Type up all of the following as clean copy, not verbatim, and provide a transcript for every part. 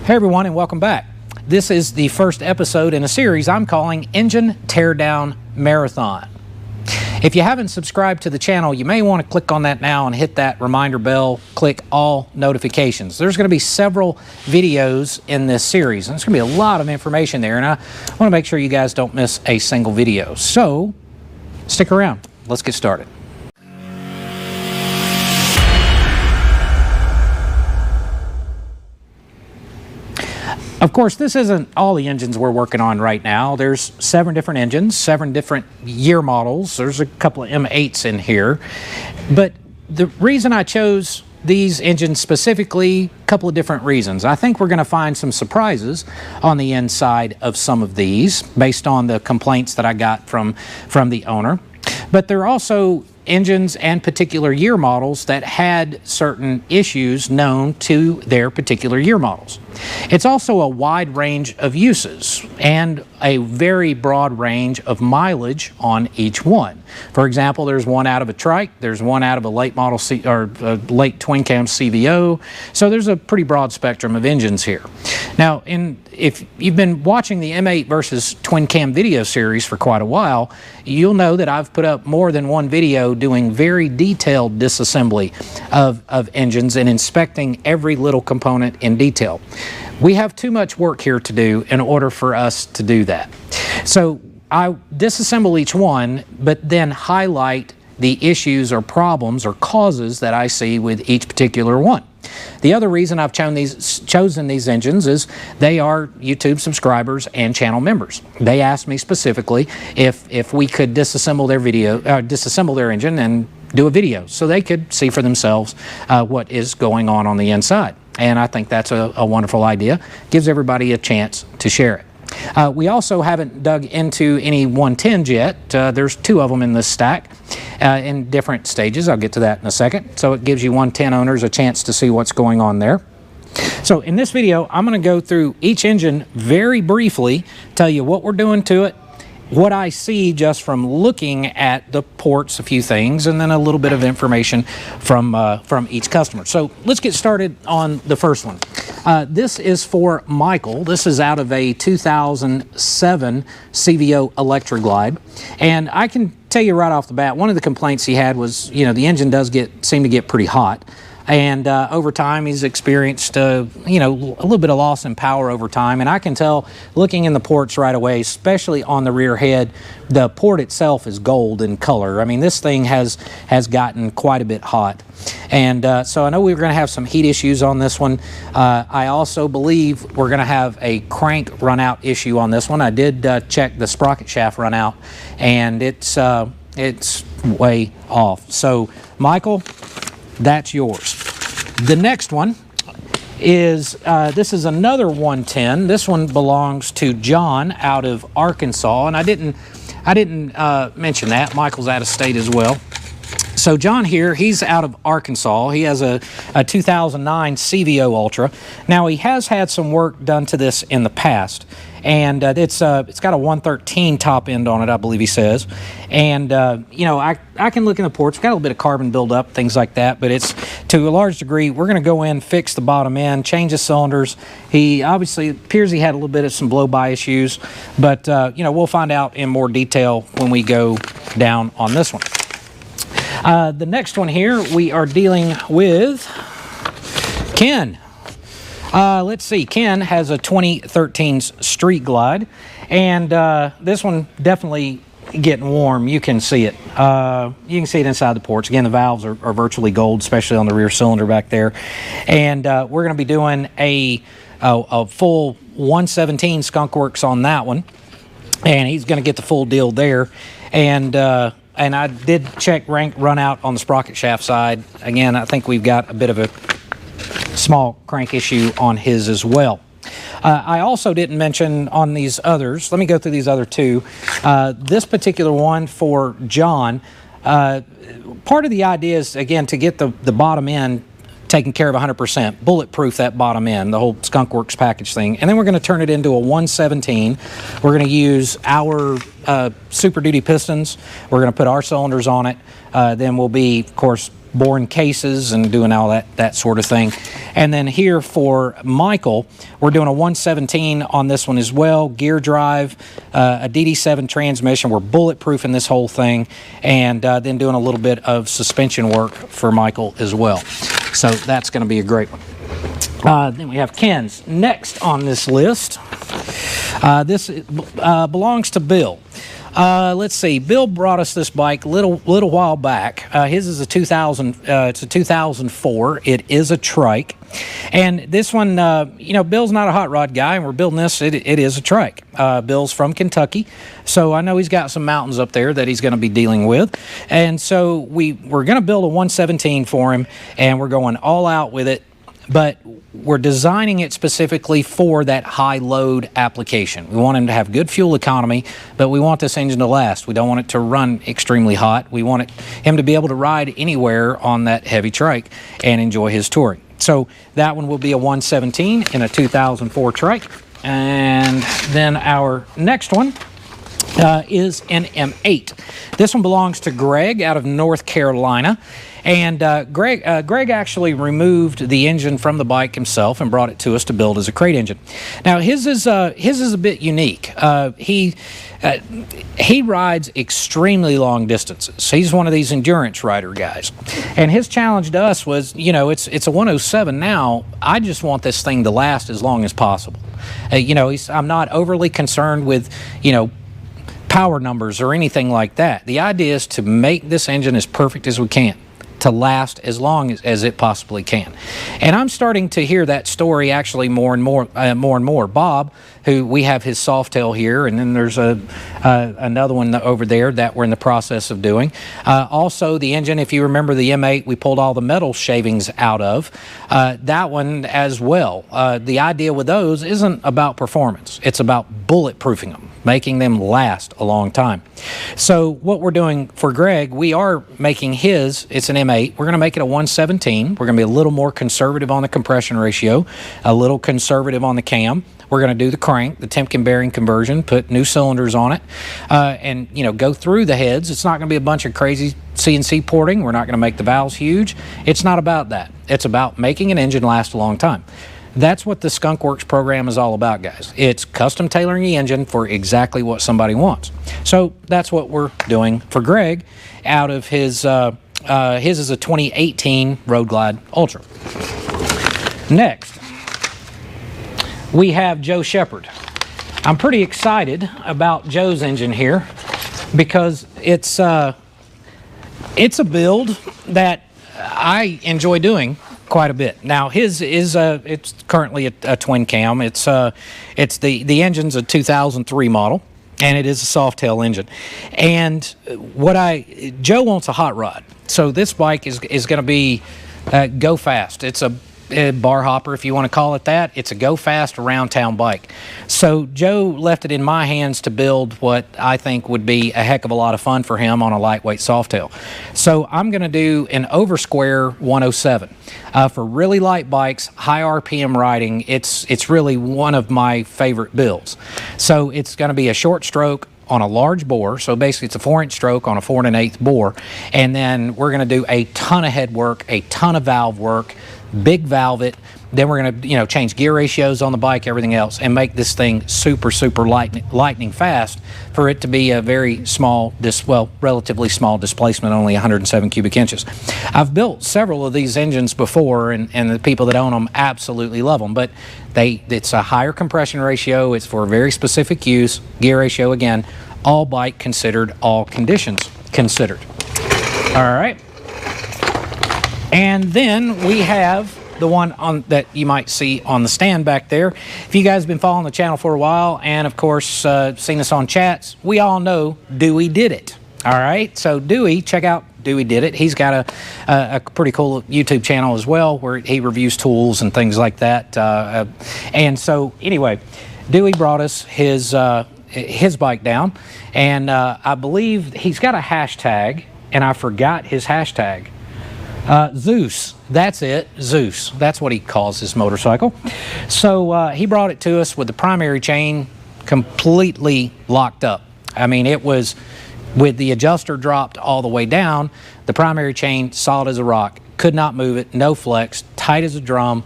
Hey everyone, and welcome back. This is the first episode in a series I'm calling Engine Teardown Marathon. If you haven't subscribed to the channel, you may want to click on that now and hit that reminder bell, click all notifications. There's going to be several videos in this series, and there's going to be a lot of information there, and I want to make sure you guys don't miss a single video. So, stick around. Let's get started. Of course, this isn't all the engines we're working on right now. There's 7 different engines, 7 different year models. There's a couple of M8s in here. But the reason I chose these engines specifically, a couple of different reasons. I think we're going to find some surprises on the inside of some of these based on the complaints that I got from the owner. But there are also engines and particular year models that had certain issues known to their particular year models. It's also a wide range of uses and a very broad range of mileage on each one. For example, there's one out of a trike, there's one out of a late model late twin cam CVO, so there's a pretty broad spectrum of engines here. Now, if you've been watching the M8 versus twin cam video series for quite a while, you'll know that I've put up more than one video doing very detailed disassembly of engines and inspecting every little component in detail. We have too much work here to do in order for us to do that. So I disassemble each one, but then highlight the issues or problems or causes that I see with each particular one. The other reason I've chosen these engines is they are YouTube subscribers and channel members. They asked me specifically if we could disassemble their engine and do a video so they could see for themselves what is going on the inside. And I think that's a wonderful idea. Gives everybody a chance to share it. We also haven't dug into any 110s yet. There's 2 of them in this stack in different stages. I'll get to that in a second. So it gives you 110 owners a chance to see what's going on there. So in this video, I'm going to go through each engine very briefly, tell you what we're doing to it, what I see just from looking at the ports, a few things, and then a little bit of information from each customer. So let's get started on the first one. This is for Michael. This is out of a 2007 CVO Electroglide. And I can tell you right off the bat, one of the complaints he had was, the engine does seem to get pretty hot. And over time, he's experienced, a little bit of loss in power over time. And I can tell, looking in the ports right away, especially on the rear head, the port itself is gold in color. I mean, this thing has gotten quite a bit hot. And so I know we're going to have some heat issues on this one. I also believe we're going to have a crank run-out issue on this one. I did check the sprocket shaft run-out, and it's way off. So, Michael, that's yours. The next one is, this is another 110. This one belongs to John out of Arkansas, and I didn't mention that. Michael's out of state as well. So John here, he's out of Arkansas. He has a 2009 CVO Ultra. Now he has had some work done to this in the past, and it's got a 113 top end on it, I believe he says. And I can look in the ports. We've got a little bit of carbon buildup, things like that, but it's to a large degree. We're going to go in, fix the bottom end, change the cylinders. He obviously appears he had a little bit of some blow-by issues, but we'll find out in more detail when we go down on this one. The next one here, we are dealing with Ken. Let's see, Ken has a 2013 Street Glide, and this one definitely getting warm. You can see it. You can see it inside the ports. Again, the valves are virtually gold, especially on the rear cylinder back there. And we're going to be doing a full 117 Skunk Works on that one, and he's going to get the full deal there. And I did check rank run out on the sprocket shaft side. Again, I think we've got a bit of a small crank issue on his as well. I also didn't mention on these others. Let me go through these other 2. This particular one for John, part of the idea is, again, to get the bottom end taken care of 100%, bulletproof that bottom end, the whole Skunk Works package thing. And then we're going to turn it into a 117. We're going to use our Super Duty pistons. We're going to put our cylinders on it. Then we'll be, of course, boring cases and doing all that sort of thing. And then here for Michael, we're doing a 117 on this one as well, gear drive, a DD7 transmission. We're bulletproofing this whole thing, and then doing a little bit of suspension work for Michael as well. So that's going to be a great one. Then we have Ken's next on this list. This belongs to Bill. Let's see. Bill brought us this bike a little while back. His is a 2000. It's a 2004. It is a trike, and this one, Bill's not a hot rod guy, and we're building this. It is a trike. Bill's from Kentucky, so I know he's got some mountains up there that he's going to be dealing with, and so we're going to build a 117 for him, and we're going all out with it. But we're designing it specifically for that high load application. We want him to have good fuel economy, but we want this engine to last. We don't want it to run extremely hot. We want him to be able to ride anywhere on that heavy trike and enjoy his touring. So that one will be a 117 in a 2004 trike. And then our next one is an M8. This one belongs to Greg out of North Carolina. And Greg actually removed the engine from the bike himself and brought it to us to build as a crate engine. Now his is a bit unique. He rides extremely long distances. He's one of these endurance rider guys, and his challenge to us was, it's a 107 now. I just want this thing to last as long as possible. I'm not overly concerned with power numbers or anything like that. The idea is to make this engine as perfect as we can, to last as long as it possibly can. And I'm starting to hear that story actually more and more. Bob, who we have his Softail here, and then there's another one over there that we're in the process of doing. Also the engine, if you remember the M8, we pulled all the metal shavings out of. That one as well. The idea with those isn't about performance. It's about bulletproofing them, making them last a long time. So what we're doing for Greg, we are making his, it's an M8, we're going to make it a 117. We're going to be a little more conservative on the compression ratio, a little conservative on the cam. We're going to do the crank, the Timken bearing conversion, put new cylinders on it, and go through the heads. It's not going to be a bunch of crazy CNC porting. We're not going to make the valves huge. It's not about that. It's about making an engine last a long time. That's what the Skunk Works program is all about, guys. It's custom tailoring the engine for exactly what somebody wants. So that's what we're doing for Greg out of his is a 2018 Road Glide Ultra. Next, we have Joe Shepard. I'm pretty excited about Joe's engine here because it's a build that I enjoy doing quite a bit. Now his is it's currently a twin cam. It's the engine's a 2003 model, and it is a Softail engine. And Joe wants a hot rod, so this bike is going to be go fast. It's a bar hopper, if you want to call it that. It's a go fast around town bike. So Joe left it in my hands to build what I think would be a heck of a lot of fun for him on a lightweight Softail. So I'm going to do an over square 107 for really light bikes, high RPM riding. It's really one of my favorite builds. So it's going to be a short stroke on a large bore, so basically it's a 4-inch stroke on a 4 1/8 bore, and then we're going to do a ton of head work, a ton of valve work, big valve it. Then we're going to change gear ratios on the bike, everything else, and make this thing super lightning fast for it to be a very small, relatively small displacement, only 107 cubic inches. I've built several of these engines before, and the people that own them absolutely love them, but it's a higher compression ratio. It's for a very specific use. Gear ratio, again, all bike considered, all conditions considered. All right. And then we have the one that you might see on the stand back there. If you guys have been following the channel for a while, and of course seen us on chats, we all know Dewey did it. All right, so Dewey, check out Dewey Did It. He's got a pretty cool YouTube channel as well where he reviews tools and things like that. And so anyway, Dewey brought us his bike down, and I believe he's got a hashtag, and I forgot his hashtag. Zeus, that's it, Zeus. That's what he calls his motorcycle. So he brought it to us with the primary chain completely locked up. I mean, it was With the adjuster dropped all the way down, the primary chain solid as a rock, could not move it, no flex, tight as a drum.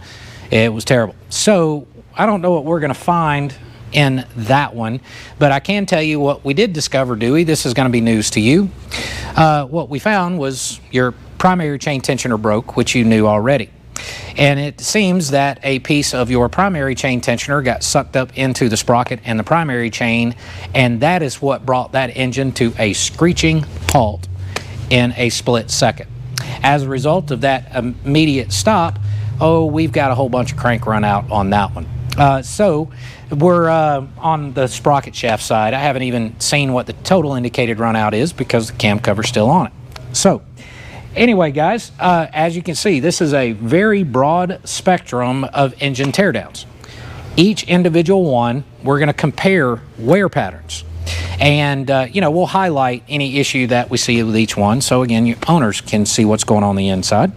It was terrible. So I don't know what we're going to find in that one, but I can tell you what we did discover, Dewey. This is going to be news to you. What we found was your primary chain tensioner broke, which you knew already. And it seems that a piece of your primary chain tensioner got sucked up into the sprocket and the primary chain, and that is what brought that engine to a screeching halt in a split second. As a result of that immediate stop, oh, we've got a whole bunch of crank run out on that one. So we're on the sprocket shaft side. I haven't even seen what the total indicated run out is because the cam cover's still on it. So anyway, guys, as you can see, this is a very broad spectrum of engine teardowns. Each individual one, we're going to compare wear patterns. And, you know, we'll highlight any issue that we see with each one. So, again, your owners can see what's going on the inside.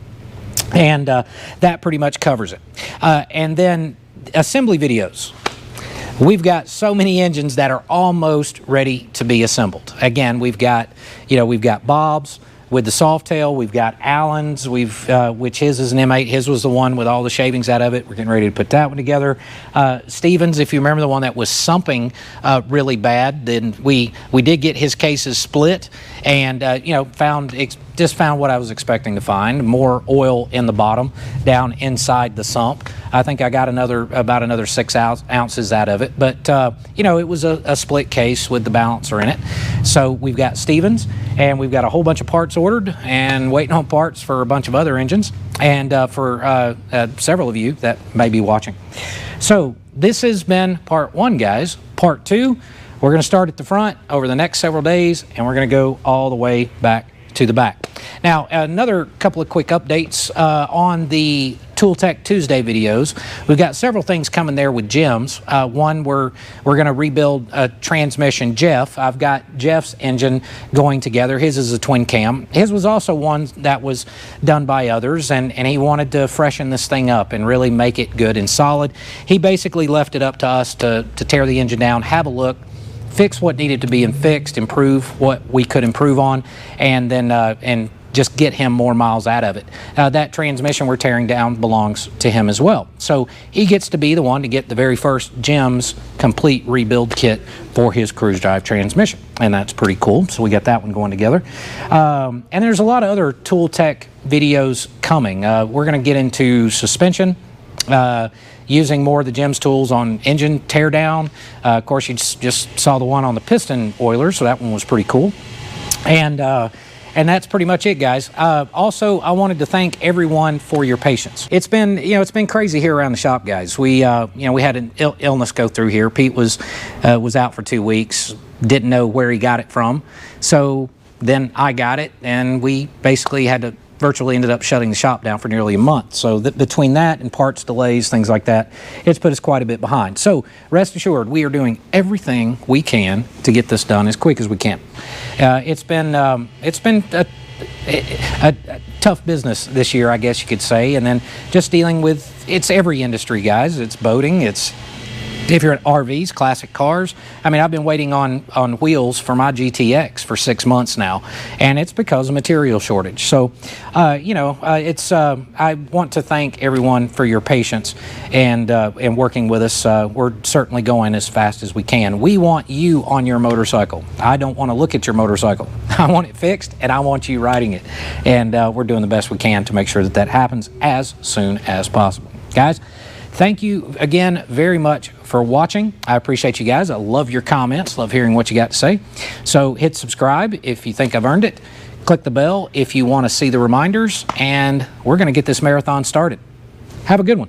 And that pretty much covers it. And then assembly videos. We've got so many engines that are almost ready to be assembled. Again, we've got, you know, we've got Bob's with the Softail, we've got Allen's, which his is an M8. His was the one with all the shavings out of it. We're getting ready to put that one together. Stevens, if you remember the one that was sumping really bad, then we did get his cases split, and you know, just found what I was expecting to find: more oil in the bottom, down inside the sump. I think I got about another 6 ounces out of it, but you know, it was a split case with the balancer in it. So we've got Stevens, and we've got a whole bunch of parts ordered and waiting on parts for a bunch of other engines, and for several of you that may be watching. So this has been part 1, guys. Part 2, we're going to start at the front over the next several days, and we're going to go all the way back to the back. Now, another couple of quick updates on the Tool Tech Tuesday videos. We've got several things coming there with Jim's. One, we're going to rebuild a transmission. I've got Jeff's engine going together. His is a twin cam. His was also one that was done by others, and he wanted to freshen this thing up and really make it good and solid. He basically left it up to us to tear the engine down, have a look, fix what needed to be fixed, improve what we could improve on, and then and just get him more miles out of it. That transmission we're tearing down belongs to him as well. So he gets to be the one to get the very first Jim's complete rebuild kit for his cruise drive transmission. And that's pretty cool. So we got that one going together. And there's a lot of other Tool Tech videos coming. We're going to get into suspension, using more of the Jim's tools on engine teardown. Of course, you just saw the one on the piston oiler, so that one was pretty cool. And that's pretty much it, guys. Also, I wanted to thank everyone for your patience. It's been, you know, it's been crazy here around the shop, guys. We, you know, we had an illness go through here. Pete was out for 2 weeks, didn't know where he got it from. So then I got it, and we basically had to virtually ended up shutting the shop down for nearly a month. So between that and parts delays, things like that, it's put us quite a bit behind. So rest assured, we are doing everything we can to get this done as quick as we can. It's been a tough business this year, I guess you could say, and then just dealing with, it's every industry, guys. It's boating, it's, if you're at RVs, classic cars. I mean, I've been waiting on wheels for my GTX for 6 months now, and it's because of material shortage. So, you know, I want to thank everyone for your patience and working with us. We're certainly going as fast as we can. We want you on your motorcycle. I don't want to look at your motorcycle. I want it fixed, and I want you riding it. And we're doing the best we can to make sure that that happens as soon as possible. Guys, thank you again very much for watching. I appreciate you guys. I love your comments, love hearing what you got to say. So hit subscribe if you think I've earned it. Click the bell if you want to see the reminders, and we're going to get this marathon started. Have a good one.